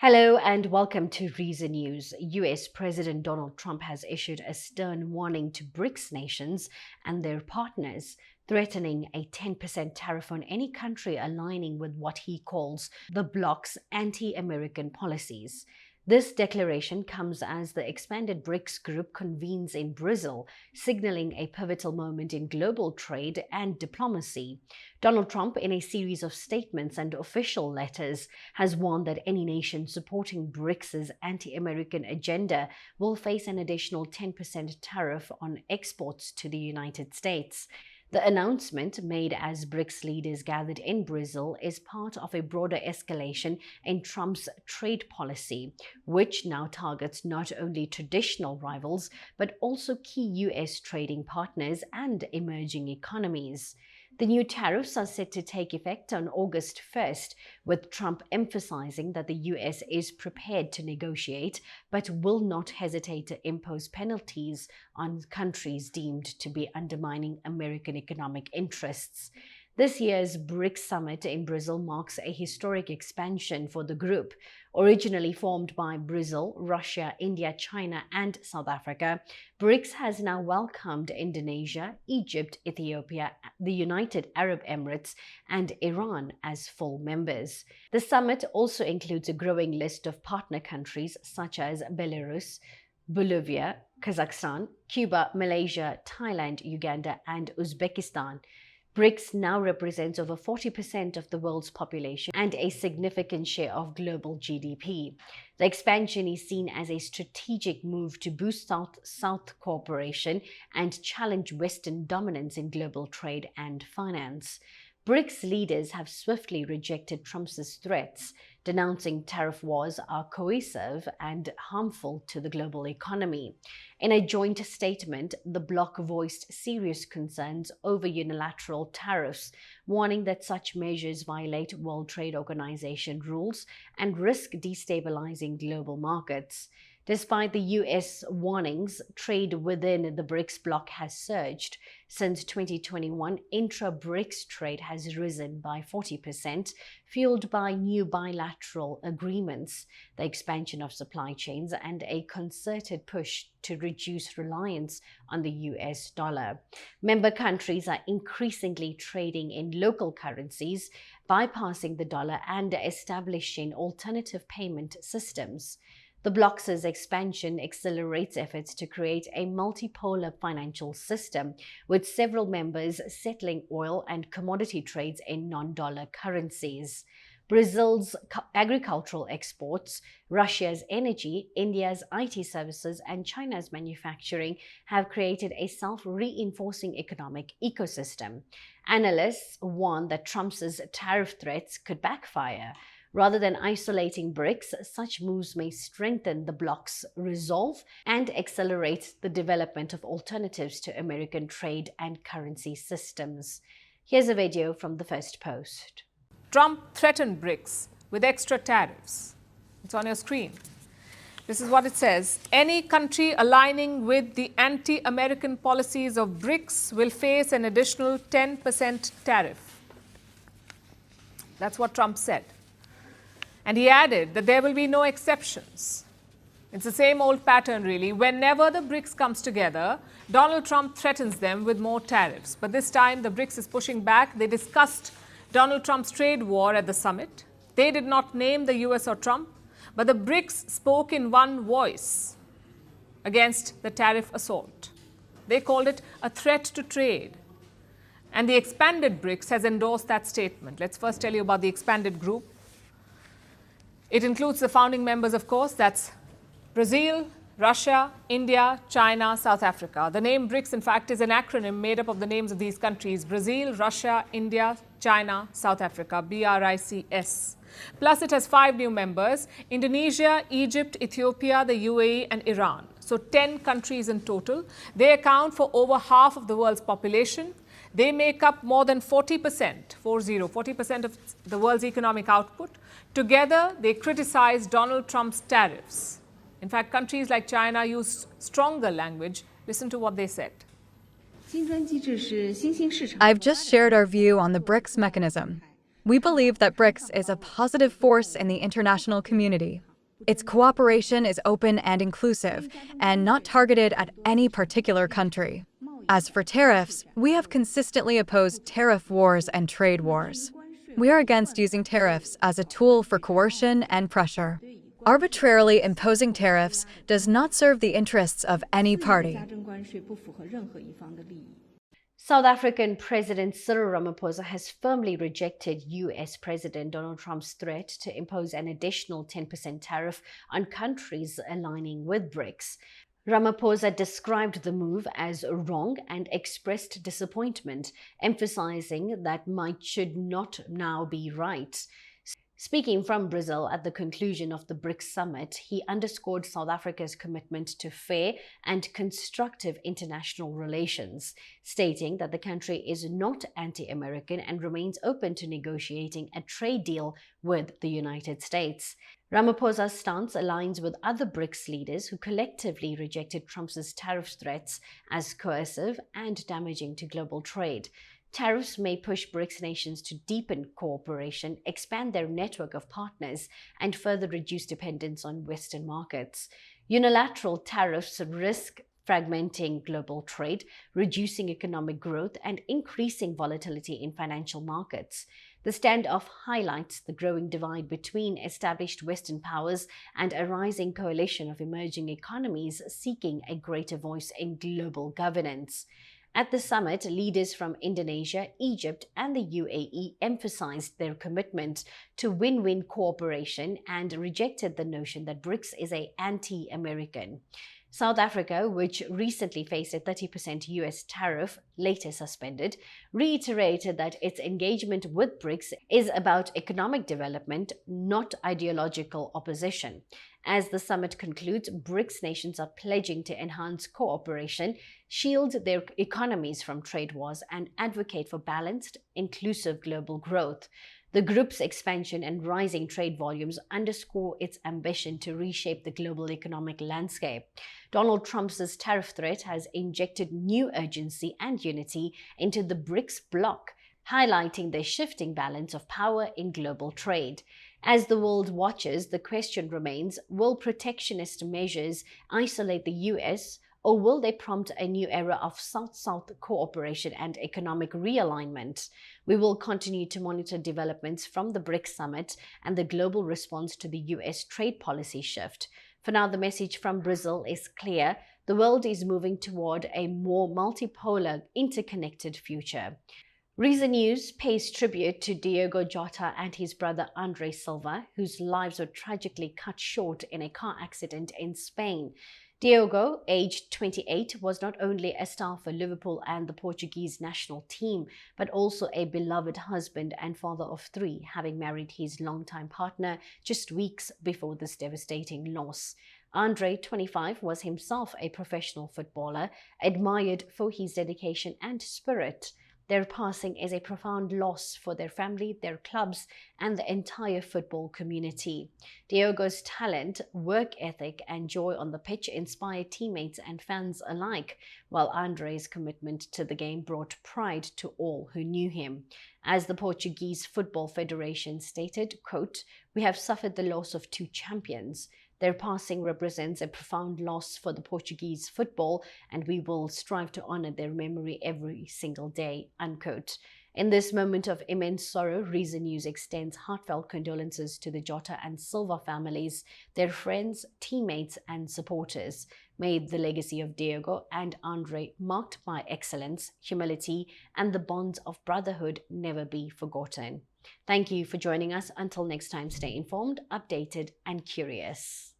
Hello and welcome to Reason News. US President Donald Trump has issued a stern warning to BRICS nations and their partners, threatening a 10% tariff on any country aligning with what he calls the bloc's anti-American policies. This declaration comes as the expanded BRICS group convenes in Brazil, signaling a pivotal moment in global trade and diplomacy. Donald Trump, in a series of statements and official letters, has warned that any nation supporting BRICS's anti-American agenda will face an additional 10% tariff on exports to the United States. The announcement, made as BRICS leaders gathered in Brazil, is part of a broader escalation in Trump's trade policy, which now targets not only traditional rivals, but also key US trading partners and emerging economies. The new tariffs are set to take effect on August 1st, with Trump emphasizing that the US is prepared to negotiate, but will not hesitate to impose penalties on countries deemed to be undermining American economic interests. This year's BRICS summit in Brazil marks a historic expansion for the group. Originally formed by Brazil, Russia, India, China, and South Africa, BRICS has now welcomed Indonesia, Egypt, Ethiopia, the United Arab Emirates, and Iran as full members. The summit also includes a growing list of partner countries such as Belarus, Bolivia, Kazakhstan, Cuba, Malaysia, Thailand, Uganda, and Uzbekistan. BRICS now represents over 40% of the world's population and a significant share of global GDP. The expansion is seen as a strategic move to boost South-South cooperation and challenge Western dominance in global trade and finance. BRICS leaders have swiftly rejected Trump's threats, denouncing tariff wars are coercive and harmful to the global economy. In a joint statement, the bloc voiced serious concerns over unilateral tariffs, warning that such measures violate World Trade Organization rules and risk destabilizing global markets. Despite the US warnings, trade within the BRICS bloc has surged. Since 2021, intra-BRICS trade has risen by 40%, fueled by new bilateral agreements, the expansion of supply chains, and a concerted push to reduce reliance on the US dollar. Member countries are increasingly trading in local currencies, bypassing the dollar and establishing alternative payment systems. The bloc's expansion accelerates efforts to create a multipolar financial system, with several members settling oil and commodity trades in non-dollar currencies. Brazil's agricultural exports, Russia's energy, India's IT services, and China's manufacturing have created a self-reinforcing economic ecosystem. Analysts warn that Trump's tariff threats could backfire. Rather than isolating BRICS, such moves may strengthen the bloc's resolve and accelerate the development of alternatives to American trade and currency systems. Here's a video from the FirstPost. Trump threatened BRICS with extra tariffs. It's on your screen. This is what it says. Any country aligning with the anti-American policies of BRICS will face an additional 10% tariff. That's what Trump said. And he added that there will be no exceptions. It's the same old pattern, really. Whenever the BRICS comes together, Donald Trump threatens them with more tariffs. But this time, the BRICS is pushing back. They discussed Donald Trump's trade war at the summit. They did not name the US or Trump, but the BRICS spoke in one voice against the tariff assault. They called it a threat to trade. And the expanded BRICS has endorsed that statement. Let's first tell you about the expanded group. It includes the founding members, of course, that's Brazil, Russia, India, China, South Africa. The name BRICS, in fact, is an acronym made up of the names of these countries: Brazil, Russia, India, China, South Africa, BRICS. Plus, it has 5 new members: Indonesia, Egypt, Ethiopia, the UAE, and Iran. So 10 countries in total. They account for over half of the world's population. They make up more than 40% of the world's economic output. Together, they criticize Donald Trump's tariffs. In fact, countries like China used stronger language. Listen to what they said. I've just shared our view on the BRICS mechanism. We believe that BRICS is a positive force in the international community. Its cooperation is open and inclusive, and not targeted at any particular country. As for tariffs, we have consistently opposed tariff wars and trade wars. We are against using tariffs as a tool for coercion and pressure. Arbitrarily imposing tariffs does not serve the interests of any party. South African President Cyril Ramaphosa has firmly rejected US President Donald Trump's threat to impose an additional 10% tariff on countries aligning with BRICS. Ramaphosa described the move as wrong and expressed disappointment, emphasizing that might should not now be right. Speaking from Brazil at the conclusion of the BRICS summit, he underscored South Africa's commitment to fair and constructive international relations, stating that the country is not anti-American and remains open to negotiating a trade deal with the United States. Ramaphosa's stance aligns with other BRICS leaders who collectively rejected Trump's tariff threats as coercive and damaging to global trade. Tariffs may push BRICS nations to deepen cooperation, expand their network of partners, and further reduce dependence on Western markets. Unilateral tariffs risk fragmenting global trade, reducing economic growth, and increasing volatility in financial markets. The standoff highlights the growing divide between established Western powers and a rising coalition of emerging economies seeking a greater voice in global governance. At the summit, leaders from Indonesia, Egypt, and the UAE emphasized their commitment to win-win cooperation and rejected the notion that BRICS is anti-American. South Africa, which recently faced a 30% US tariff, later suspended, reiterated that its engagement with BRICS is about economic development, not ideological opposition. As the summit concludes, BRICS nations are pledging to enhance cooperation, shield their economies from trade wars, and advocate for balanced, inclusive global growth. The group's expansion and rising trade volumes underscore its ambition to reshape the global economic landscape. Donald Trump's tariff threat has injected new urgency and unity into the BRICS bloc, highlighting the shifting balance of power in global trade. As the world watches, the question remains, will protectionist measures isolate the US, or will they prompt a new era of South-South cooperation and economic realignment? We will continue to monitor developments from the BRICS summit and the global response to the US trade policy shift. For now, the message from Brazil is clear. The world is moving toward a more multipolar, interconnected future. Reason News pays tribute to Diogo Jota and his brother Andre Silva, whose lives were tragically cut short in a car accident in Spain. Diogo, aged 28, was not only a star for Liverpool and the Portuguese national team, but also a beloved husband and father of three, having married his longtime partner just weeks before this devastating loss. Andre, 25, was himself a professional footballer, admired for his dedication and spirit. Their passing is a profound loss for their family, their clubs, and the entire football community. Diogo's talent, work ethic, and joy on the pitch inspired teammates and fans alike, while Andre's commitment to the game brought pride to all who knew him. As the Portuguese Football Federation stated, quote, "We have suffered the loss of two champions. Their passing represents a profound loss for the Portuguese football, and we will strive to honor their memory every single day," unquote. In this moment of immense sorrow, Reason News extends heartfelt condolences to the Jota and Silva families, their friends, teammates, and supporters. May the legacy of Diogo and Andre, marked by excellence, humility, and the bonds of brotherhood, never be forgotten. Thank you for joining us. Until next time, stay informed, updated, and curious.